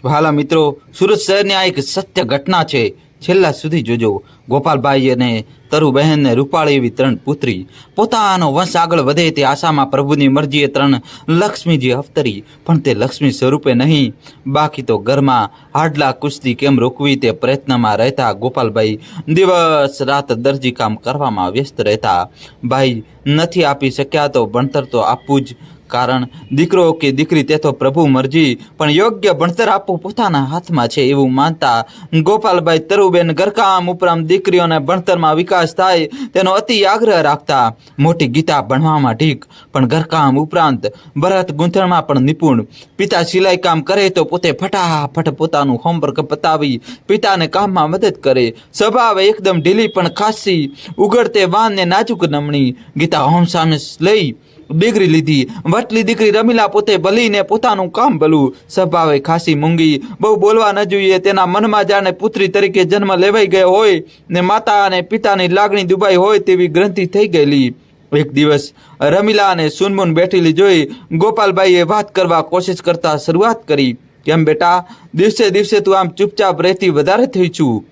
વહાલા મિત્રો, સુરત શહેરની આ એક સત્ય ઘટના છે. છેલ્લા સુધી જોજો. ગોપાલભાઈ અને તરુબહેન ને રૂપાળી એવી ત્રણ પુત્રી પોતાનો વંશ આગળ વધે તે આશામાં પ્રભુની મરજીએ ત્રણ લક્ષ્મીજી અવતરી. પણ તે લક્ષ્મી સ્વરૂપે નહીં, બાકી તો ઘરમાં હાડલા કુસ્તી કેમ રોકવી તે પ્રયત્નમાં રહેતા ગોપાલભાઈ દિવસ રાત દરજી કામ કરવામાં વ્યસ્ત રહેતા. ભાઈ નથી આપી શક્યા તો ભણતર તો આપવું જ, કારણ દીકરો કે દીકરી તે તો પ્રભુ મરજી, પણ યોગ્ય ભણતર આપવું પોતાના હાથમાં છે એવું માનતા ગોપાલભાઈ તરુબેન ઘરકામ ઉપરાંત દીકરીઓને ભણતરમાં વિકાસ થાય તેનો અતિ આગ્રહ રાખતા. મોટી ગીતા ભણવામાં ઢીક, પણ ઘરકામ ઉપરાંત ભરત ગૂંથણમાં પણ નિપુણ. પિતા સિલાઈ કામ કરે તો પોતે ફટાફટ પોતાનું હોમવર્ક પતાવી પિતાને કામમાં મદદ કરે. સ્વભાવ એકદમ ઢીલી પણ ખાસી ઉઘડતે વાન ને નાજુક નમણી. ગીતા હોમ સાયન્સ લઈ ડિગ્રી લીધી. વટલી દીકરી રમીલા પોતે ભલીને પોતાનું કામ ભલું. સ્વભાવે ખાસી મૂંગી, બહુ બોલવા ન જોઈએ. તેના મનમાં જાણે પુત્રી તરીકે જન્મ લેવાઈ ગયો હોય ને માતા અને પિતાની લાગણી દુબાઈ હોય તેવી ગ્રંથિ થઈ ગયેલી. એક દિવસ રમીલા અને સુનમુન બેઠેલી જોઈ ગોપાલભાઈએ વાત કરવા કોશિશ કરતા શરૂઆત કરી. કેમ બેટા, દિવસે દિવસે તું આમ ચૂપચાપ રહેતી વધારે થઈ છું?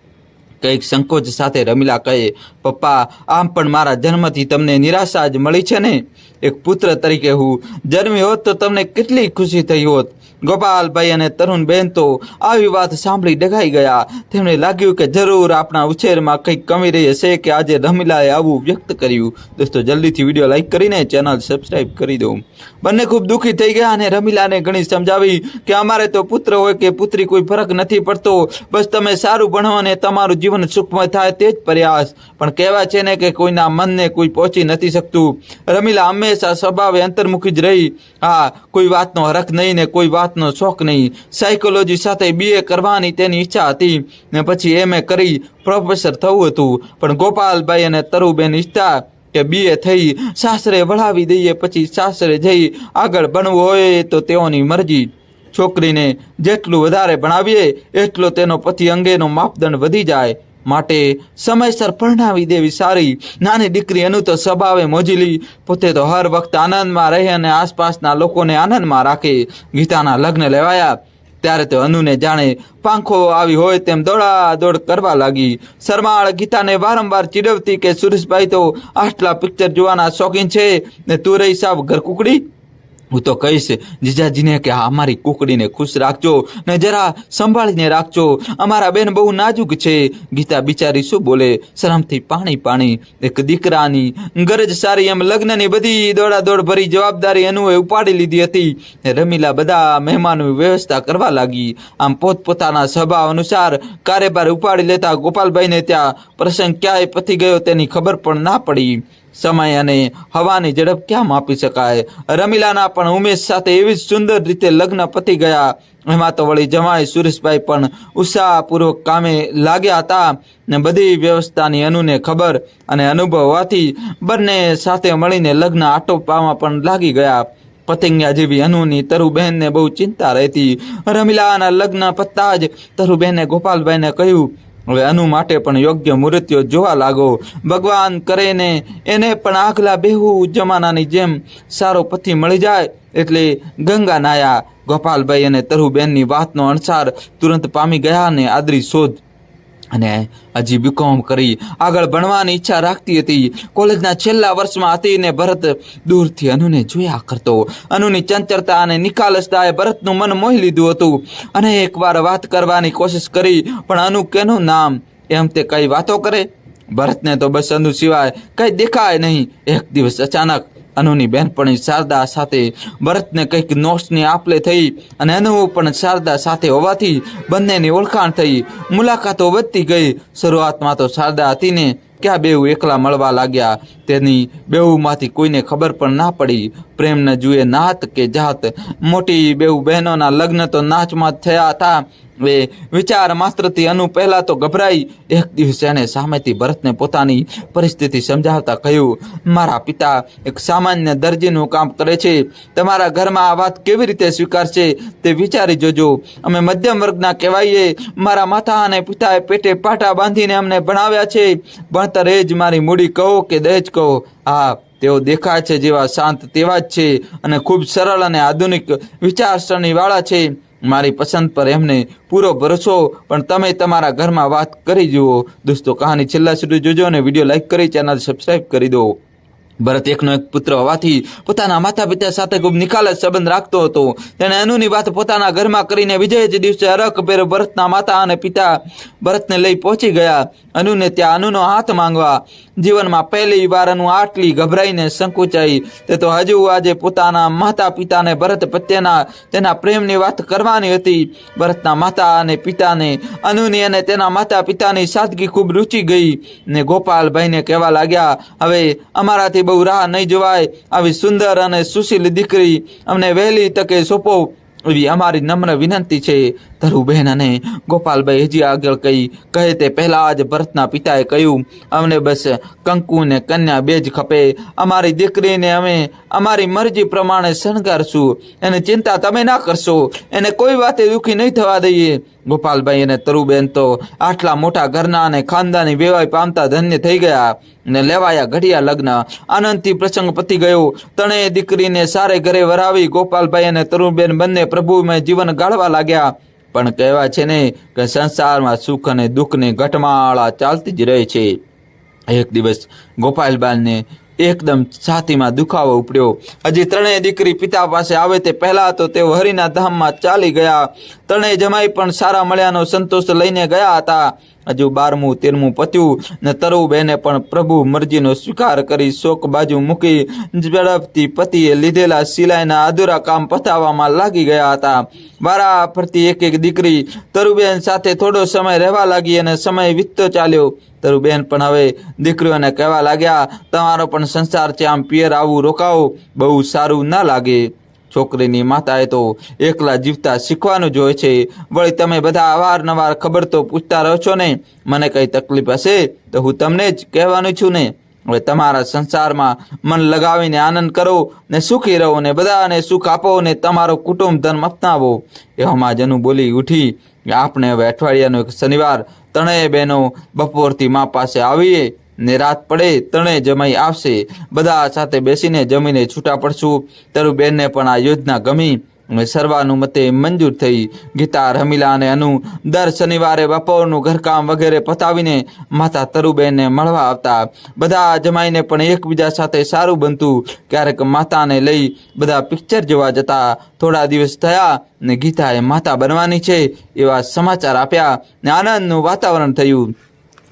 કંઈક સંકોચ સાથે રમીલા કહે, પપ્પા, આમ પણ મારા જન્મથી તમને નિરાશા જ મળી છે ને. એક પુત્ર તરીકે હું જન્મી હોત તો તમને કેટલી ખુશી થઈ હોત. ગોપાલભાઈ અને તરુણબેન તો આવી વાત સાંભળી ડઘાઈ ગયા. તેમને લાગ્યું કે જરૂર આપણા ઉછેરમાં કંઈક કમી રહી હશે કે આજે રમીલાએ આવું વ્યક્ત કર્યું. દોસ્તો, જલ્દીથી વિડીયો લાઈક કરીને ચેનલ સબસ્ક્રાઈબ કરી દો. બંને ખૂબ દુઃખી થઈ ગયા અને રમીલાને ઘણી સમજાવી કે અમારે તો પુત્ર હોય કે પુત્રી કોઈ ફરક નથી પડતો, બસ તમે સારું ભણો અને તમારું જીવન સુખમય થાય તે જ પ્રયાસ. પણ કહેવાય છે ને કે કોઈના મનને કોઈ પહોંચી નથી શકતું. રમીલા હંમેશા સ્વભાવે અંતર્મુખી જ રહી. હા, કોઈ વાતનો હરખ નહીં ને કોઈ વાતનો શોખ નહીં. સાયકોલોજી સાથે BA કરવાની તેની ઈચ્છા હતી ને પછી MA કરી પ્રોફેસર થવું હતું. પણ ગોપાલભાઈ અને તરુબેન ઈચ્છતા કે BA થઈ સાસરે વળાવી દઈએ, પછી સાસરે જઈ આગળ ભણવું હોય તો તેઓની મરજી. છોકરીને જેટલું વધારે ભણાવીએ એટલો તેનો પતિ અંગેનો માપદંડ વધી જાય, માટે સમયસર પરણાવી દેવી સારી. નાની દીકરી અનુ તો સ્વભાવે મોજીલી, પોતે તો હર વખત આનંદમાં રહે અને આસપાસના લોકોને આનંદમાં રાખે. ગીતાના લગ્ન લેવાયા ત્યારે તો અનુને જાણે પાંખો આવી હોય તેમ દોડાદોડ કરવા લાગી. શરમાળ ગીતાને વારંવાર ચીડવતી કે સુરેશભાઈ તો આટલા પિક્ચર જોવાના શોખીન છે ને તું રહી સાવ ઘરકુકડી. હું તો કહીશ જીજાજીને કે અમારી કુકડીને ખુશ રાખજો ને જરા સંભાળીને રાખજો, અમારા બેન બહુ નાજુક છે. ગીતા બિચારી શું બોલે, શરમથી પાણી. એક દીકરાની ગરજ સારી એમ લગ્નની બધી દોડાદોડ ભરી જવાબદારી અનુએ ઉપાડી લીધી હતી. રમીલા બધા મહેમાનોની વ્યવસ્થા કરવા લાગી. આમ પોતપોતાના સ્વભાવ અનુસાર કાર્યભાર ઉપાડી લેતા ગોપાલભાઈને ત્યાં પ્રસંગ ક્યાંય પતી ગયો તેની ખબર પણ ના પડી. સમય અને હવાની ઝડપ ક્યાં માપી શકાય. રમીલાના પણ ઉમેશ સાથે એવી જ સુંદર રીતે લગ્ન પતી ગયા. એમાં તો વળી જમાઈ સુરેશભાઈ પણ ઉત્સાહપૂર્વક કામે લાગ્યા હતા ને બધી વ્યવસ્થાની અનુને ખબર અને અનુભવ હોવાથી બંને સાથે મળીને લગ્ન આટોપવામાં પણ લાગી ગયા. પતંગિયા જેવી અનુની તરુબહેનને બહુ ચિંતા રહેતી. રમીલાના લગ્ન પતતા જ તરુબહેને ગોપાલભાઈને કહ્યું, હવે અનુ માટે પણ યોગ્ય મુહૂર્તો જોવા લાગો. ભગવાન કરે ને એને પણ આગલા બેહુ જમાનાની જેમ સારો પતિ મળી જાય એટલે ગંગા નાયા. ગોપાલભાઈ અને તરુબેનની વાતનો અણસાર તુરંત પામી ગયા ને આદરી શોધ અને હજી BCom કરી આગળ ભણવાની ઈચ્છા રાખતી હતી. કોલેજના છેલ્લા વર્ષમાં હતી ને ભરત દૂરથી અનુને જોયા કરતો. અનુની ચંચળતા અને નિખાલસતાએ ભરતનું મન મોહી લીધું હતું. અને એકવાર વાત કરવાની કોશિશ કરી પણ અનુ કેનું નામ એમ તે કઈ વાતો કરે. ભરતને તો બસ અનુ સિવાય કઈ દેખાય નહીં. એક દિવસ અચાનક અનુની બહેનપણી શારદા સાથે ભરતને કંઈક નોટ્સની આપલે થઈ અને અનુ પણ શારદા સાથે હોવાથી બંનેની ઓળખાણ થઈ. મુલાકાતો વધતી ગઈ. શરૂઆતમાં તો શારદા હતી ને ક્યાં બેઉ એકલા મળવા લાગ્યા. તેની બેઉમાંથી કોઈને ખબર પણ ના પડી. પ્રેમ ન જુએ નાત કે જાત. મોટી બેઉ બહેનોના લગ્ન તો નાચમાં થયા હતા. એ વિચાર માત્રથી અનુ પહેલા તો ગભરાઈ. એક દિવસ એને સામેથી ભરતને પોતાની પરિસ્થિતિ સમજાવતા કહ્યું, મારા પિતા એક સામાન્ય દરજીનું કામ કરે છે. તમારા ઘરમાં આ વાત કેવી રીતે સ્વીકારશે તે વિચારી જોજો. અમે મધ્યમ વર્ગના કહેવાઈએ. મારા માતા અને પિતાએ પેટે પાટા બાંધીને અમને ભણાવ્યા છે. ભણતર એ જ મારી મૂડી કહો કે દહેજ કહો. હા, તેઓ દેખાય છે જેવા શાંત તેવા જ છે અને ખૂબ સરળ અને આધુનિક વિચારસરણી વાળા છે. મારી પસંદ પર એમને પૂરો ભરોસો, પણ તમે તમારા ઘરમાં વાત કરી જુઓ. દોસ્તો, કહાની છેલ્લા સુધી જોજો અને વિડીયો લાઈક કરી ચેનલ સબસ્ક્રાઈબ કરી દો. ભરત એકનો એક પુત્ર હોવાથી પોતાના માતા પિતા સાથે ખૂબ નિખાલસ સંબંધ રાખતો હતો. તેણે અનુની વાત પોતાના ઘરમાં કરીને બીજે જ દિવસે હરખભેર ભરતના માતા અને પિતા ભરતને લઈ પહોંચી ગયા. અનુને ત્યાં અનુનો હાથ માંગવા. જીવનમાં પહેલી વાર અનુ આટલી ગભરાઈને સંકોચાઈ. તે તો હજુ આજે પોતાના માતા પિતાને ભરત પ્રત્યેના તેના પ્રેમની વાત કરવાની હતી. ભરતના માતા અને પિતાને અનુની અને તેના માતા પિતાની સાદગી ખૂબ રૂચી ગઈ ને ગોપાલભાઈને કહેવા લાગ્યા, હવે અમારાથી બહુ રાહ નહીં જોવાય. આવી સુંદર અને સુશીલ દીકરી અમને વહેલી તકે સોંપો એવી અમારી નમ્ર વિનંતી છે. ધરુબહેન અને ગોપાલભાઈ હજી આગળ કહે તે પહેલાં જ ભરતના પિતાએ કહ્યું, અમને બસ કંકુ ને કન્યા બે જ ખપે. અમારી દીકરીને અમે અમારી મરજી પ્રમાણે શણગારશું. એની ચિંતા તમે ના કરશો. એને કોઈ વાતે દુઃખી નહીં થવા દઈએ. ગોપાલભાઈ અને તરુબેન તો આટલા મોટા ઘરના અને ખાનદાની વેવાઈ પામતા ધન્ય થઈ ગયા ને લેવાયા ઘડિયા લગ્ન. આનંદથી પ્રસંગ પતી ગયો. ત્રણેય દીકરીને સારે ઘરે વરાવી ગોપાલભાઈ અને તરુબેન બંને પ્રભુમય જીવન ગાળવા લાગ્યા. પણ કહેવાય છે ને કે સંસારમાં સુખ અને દુઃખની ઘટમાળા ચાલતી જ રહે છે. એક દિવસ ગોપાલભાઈને એકદમ છાતીમાં દુખાવો ઉપડ્યો. હજી ત્રણેય દીકરી પિતા પાસે આવે તે પહેલાં તો તેઓ હરિના ધામમાં ચાલી ગયા. ત્રણેય જમાઈ પણ સારા મળ્યાનો સંતોષ લઈને ગયા હતા. હજુ 12મું 13મું પત્યું ને તરુબેને પણ પ્રભુ મરજીનો સ્વીકાર કરી શોક બાજુ મૂકી ઝડપથી પતિએ લીધેલા સિલાઈના અધૂરા કામ પતાવવામાં લાગી ગયા હતા. વારા ફરતી એક એક દીકરી તરુબેન સાથે થોડો સમય રહેવા લાગી અને સમય વીતતો ચાલ્યો. તરુબેન પણ હવે દીકરીઓને કહેવા લાગ્યા, તમારો પણ સંસાર છે, આમ પિયર આવું રોકાવો, બહુ સારું ના લાગે. છોકરીની માતાએ તો એકલા જીવતા શીખવાનું જ હોય છે. વળી તમે બધા અવારનવાર ખબર તો પૂછતા રહો છો ને. મને કંઈ તકલીફ હશે તો હું તમને જ કહેવાનું છું ને. હવે તમારા સંસારમાં મન લગાવીને આનંદ કરો ને સુખી રહો ને બધાને સુખ આપો ને તમારો કુટુંબ ધર્મ અપનાવો. એવામાં જનુ બોલી ઉઠી, આપણે હવે અઠવાડિયાનો એક શનિવાર ત્રણેય બહેનો બપોરથી મા પાસે આવીએ ને રાત પડે ત્રણેય જમાઈ આવશે. બધા સાથે બેસીને જમીને છૂટા પડશું. તરુબેનને પણ આ યોજના ગમી અને સર્વાનુમતે મંજૂર થઈ. ગીતા, રમીલા અને અનુ દર શનિવારે બપોરનું ઘરકામ વગેરે પતાવીને માતા તરુબેનને મળવા આવતા. બધા જમાઈને પણ એકબીજા સાથે સારું બનતું. ક્યારેક માતાને લઈ બધા પિક્ચર જોવા જતા. થોડા દિવસ થયા ને ગીતાએ માતા બનવાની છે એવા સમાચાર આપ્યા ને આનંદનું વાતાવરણ થયું.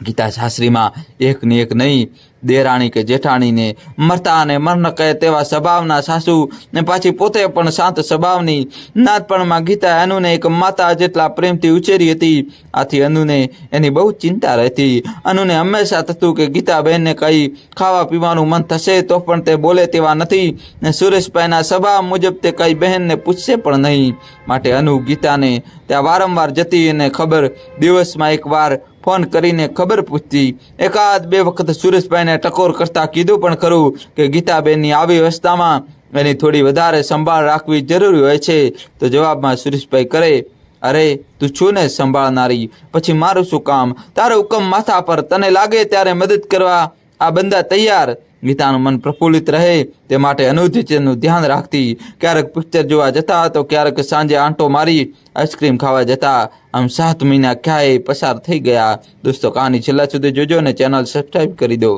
ગીતા સાસરીમાં એકની એક નહીં, દેરાણી કે જેઠાણીને મરતા અને મરણ કહે તેવા સ્વભાવના સાસુ ને પાછી પોતે પણ શાંત સ્વભાવની. નાનપણમાં ગીતાએ અનુને એક માતા જેટલા પ્રેમથી ઉછેરી હતી. આથી અનુને એની બહુ ચિંતા રહેતી. અનુને હંમેશા થતું કે ગીતાબહેનને કંઈ ખાવા પીવાનું મન થશે તો પણ તે બોલે તેવા નથી ને સુરેશભાઈના સ્વભાવ મુજબ તે કંઈ બહેનને પૂછશે પણ નહીં. માટે અનુ ગીતાને ત્યાં વારંવાર જતી અને ખબર દિવસમાં એકવાર ફોન કરીને ખબર પૂછતી. એકાદ બે વખત સુરેશભાઈને ટકોર કરતા કીધું પણ ખરું કે ગીતાબેનની આવી અવસ્થામાં એની થોડી વધારે સંભાળ રાખવી જરૂરી હોય છે. તો જવાબમાં સુરેશભાઈ કરે, અરે તું છું ને સંભાળનારી, પછી મારું શું કામ? તારો હુકમ માથા પર, તને લાગે ત્યારે મદદ કરવા આ બંદા તૈયાર. ગીતાનું મન પ્રફુલ્લિત રહે તે માટે અનુદીનું ધ્યાન રાખતી. ક્યારેક પિક્ચર જોવા જતા તો ક્યારેક સાંજે આંટો મારી આઈસ્ક્રીમ ખાવા જતા. આમ 7 મહિના ક્યાંય પસાર થઈ ગયા. દોસ્તો, કહાની છેલ્લા સુધી જોજો અને ચેનલ સબસ્ક્રાઈબ કરી દો.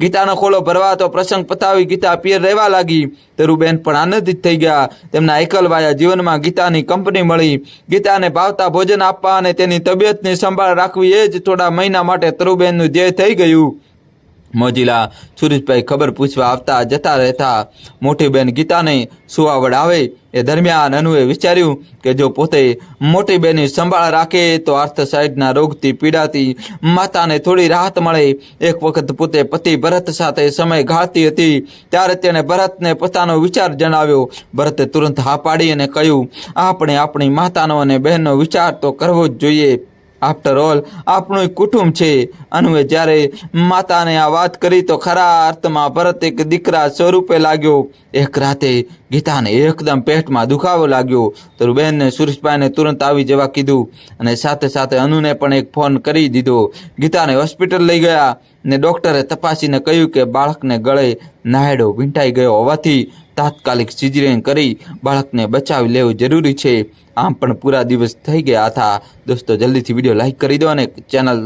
ગીતાનો ખોળો ભરવા તો પ્રસંગ પતાવી ગીતા પિયર રહેવા લાગી. તરુબેન પણ આનંદિત થઈ ગયા. તેમના એકલવાયા જીવનમાં ગીતાની કંપની મળી. ગીતાને ભાવતા ભોજન આપવા અને તેની તબિયતની સંભાળ રાખવી એ જ થોડા મહિના માટે તરુબેનનું ધ્યેય થઈ ગયું. મોજીલા સુરેશભાઈ ખબર પૂછવા આવતા જતા રહેતા. મોટી બેન ગીતાને સુવાવડ આવે એ દરમિયાન અનુએ વિચાર્યું કે જો પોતે મોટી બેનની સંભાળ રાખે તો આર્થસાઇડના રોગથી પીડાતી માતાને થોડી રાહત મળે. એક વખત પોતે પતિ ભરત સાથે સમય ગાળતી હતી ત્યારે તેણે ભરતને પોતાનો વિચાર જણાવ્યો. ભરતે તુરંત હા પાડી અને કહ્યું, આપણે આપણી માતાનો અને બહેનનો વિચાર તો કરવો જ જોઈએ. આફ્ટર ઓલ આપણું કુટુંબ છે. અનુએ જ્યારે માતાને આ વાત કરી તો ખરા અર્થમાં ભરત એક દીકરા સ્વરૂપે લાગ્યો. એક રાતે ગીતાને એકદમ પેટમાં દુખાવો લાગ્યો. તો બેનને સુરેશભાઈને તુરંત આવી જવા કીધું અને સાથે સાથે અનુને પણ એક ફોન કરી દીધો. ગીતાને હોસ્પિટલ લઈ ગયા ને ડૉક્ટરે તપાસીને કહ્યું કે બાળકને ગળે નાયડો વીંટાઈ ગયો હોવાથી તાત્કાલિક સિઝેરિયન કરી બાળકને બચાવી લેવું જરૂરી છે। આમ પણ પૂરા દિવસ થઈ ગયા હતા। દોસ્તો જલ્દીથી વિડીયો લાઈક કરી દો અને ચેનલ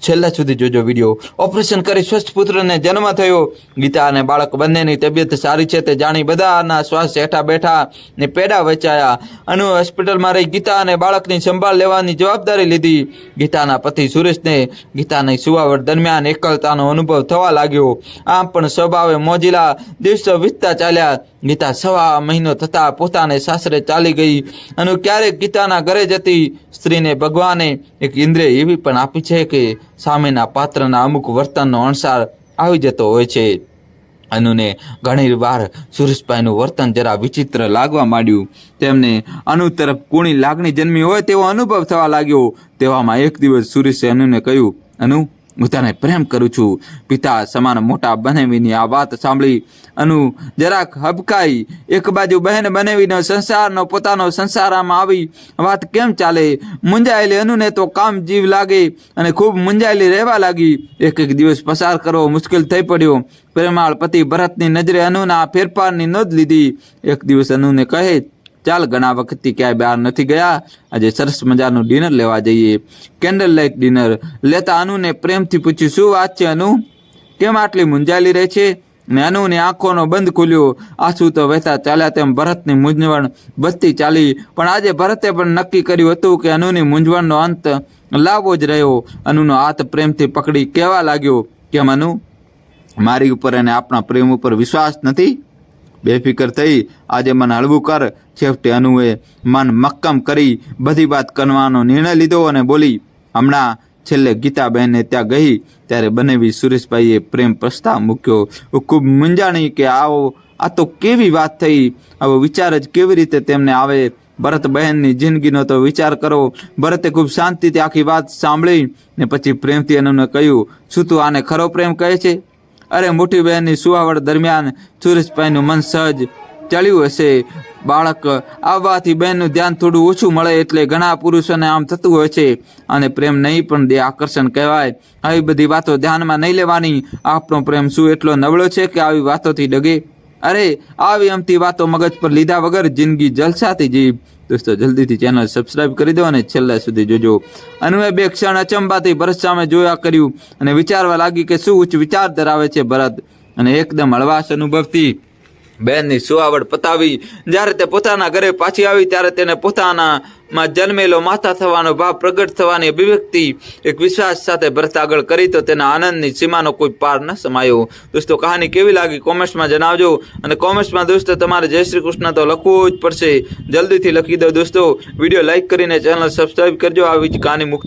છેલ્લા સુધી જોજો વિડીયો। ઓપરેશન કરી સ્વસ્થ પુત્રને જન્મ થયો। ગીતા અને બાળક બંનેની તબિયત સારી છે તે જાણી બધાના શ્વાસ હેઠા બેઠા ને પેડા વચાયા। અનુ હોસ્પિટલમાં રહી ગીતા અને બાળકની સંભાળ લેવાની જવાબદારી લીધી। ગીતાના પતિ સુરેશને ગીતાની સુવાવડ દરમિયાન એકલતાનો અનુભવ થવા લાગ્યો। આમ પણ સ્વભાવે મોજીલા દિવસો વીતતા ચાલ્યા। ગીતા 1.5 મહિનો થતાં પોતાને સાસરે ચાલી ગઈ। અનુ ક્યારેક ગીતાના ઘરે જતી। સ્ત્રીને ભગવાને એક ઇન્દ્રિય એવી પણ આપી છે કે સામેના પાત્રના અમુક વર્તનનો અણસાર આવી જતો હોય છે। અનુને ઘણી વાર સુરેશભાઈનું વર્તન જરા વિચિત્ર લાગવા માંડ્યું। તેમને અનુ તરફ કુણી લાગણી જન્મી હોય તેવો અનુભવ થવા લાગ્યો। તેવામાં એક દિવસ સુરેશે અનુને કહ્યું, અનુ હું તને પ્રેમ કરું છું। પિતા સમાન મોટા બનેવીની આ વાત સાંભળી અનુ જરાક હબકાઈ। એક બાજુ બહેન બનેવીનો સંસારનો પોતાનો સંસારમાં આવી વાત કેમ ચાલે? મૂંઝાયેલી અનુને તો કામ જીવ લાગે અને ખૂબ મૂંઝાયેલી રહેવા લાગી। એક દિવસ પસાર કરવો મુશ્કેલ થઈ પડ્યો। પ્રેમાળ પતિ ભરતની નજરે અનુના ફેરફારની નોંધ લીધી। એક દિવસ અનુને કહે, ચાલ ઘણા વખતથી ક્યાંય બહાર નથી ગયા, આજે સરસ મજાનું ડિનર લેવા જઈએ। કેન્ડલ લાઇટ ડિનર લેતા અનુને પ્રેમથી પૂછ્યું, શું વાત છે અનુ? કેમ આટલી મૂંઝાયેલી રહે છે? ને અનુની આંખોનો બંધ ખુલ્યો। આંસુ તો વહેતા ચાલ્યા તેમ ભરતની મૂંઝવણ વધતી ચાલી। પણ આજે ભરતે પણ નક્કી કર્યું હતું કે અનુની મૂંઝવણનો અંત લાવવો જ રહ્યો। અનુનો હાથ પ્રેમથી પકડી કહેવા લાગ્યો, કેમ અનુ, મારી ઉપર અને આપણા પ્રેમ ઉપર વિશ્વાસ નથી? બેફિકર થઈ આજે મન હળવું કર। છેવટે અનુએ મન મક્કમ કરી બધી વાત કરવાનો નિર્ણય લીધો અને બોલી, હમણાં છેલ્લે ગીતાબહેનને ત્યાં ગઈ ત્યારે બનેવી સુરેશભાઈએ પ્રેમ પ્રસ્તાવ મૂક્યો। હું ખૂબ મૂંઝાણી કે આ તો કેવી વાત થઈ? આવો વિચાર જ કેવી રીતે તેમને આવે? ભરત બહેનની જિંદગીનો તો વિચાર કરો। ભરતે ખૂબ શાંતિથી આખી વાત સાંભળી ને પછી પ્રેમથી અનુને કહ્યું, શું તું આને ખરો પ્રેમ કહે છે? અરે મોટી બહેનની સુવાવડ દરમિયાન સુરેશભાઈનું મન સહજ ચડ્યું હશે। બાળક આવવાથી બહેનનું ધ્યાન થોડું ઓછું મળે એટલે ઘણા પુરુષોને આમ થતું હોય છે। અને પ્રેમ નહીં પણ દે આકર્ષણ કહેવાય। આવી બધી વાતો ધ્યાનમાં નહીં લેવાની। આપણો પ્રેમ શું એટલો નબળો છે કે આવી વાતોથી ડગે? અરે આવી અમતી વાતો મગજ પર લીધા વગર જિંદગી જલસાથી જીવ। દોસ્તો જલ્દીથી ચેનલ સબસ્ક્રાઇબ કરી દો અને છેલ્લા સુધી જોજો। અનુએ 2 ક્ષણ અચંબાથી ભરત સામે જોયા કર્યું અને વિચારવા લાગી કે શું ઉચ્ચ વિચાર ધરાવે છે ભરત। અને એકદમ હળવાશ અનુભવથી બહેનની સુવાવડ પતાવી જ્યારે તે પોતાના ઘરે પાછી આવી ત્યારે તેને પોતાનામાં જન્મેલો માતા થવાનો ભાવ પ્રગટ થવાની અભિવ્યક્તિ એક વિશ્વાસ સાથે ભરત આગળ કરી તો તેના આનંદની સીમાનો કોઈ પાર ન સમાયો। દોસ્તો કહાની કેવી લાગી કોમેન્ટ્સમાં જણાવજો અને કોમેન્ટ્સમાં દોસ્તો તમારે જય શ્રી કૃષ્ણ તો લખવું જ પડશે। જલ્દીથી લખી દો દોસ્તો। વિડીયો લાઇક કરીને ચેનલ સબસ્ક્રાઈબ કરજો। આવી જ કહાની મુક્ત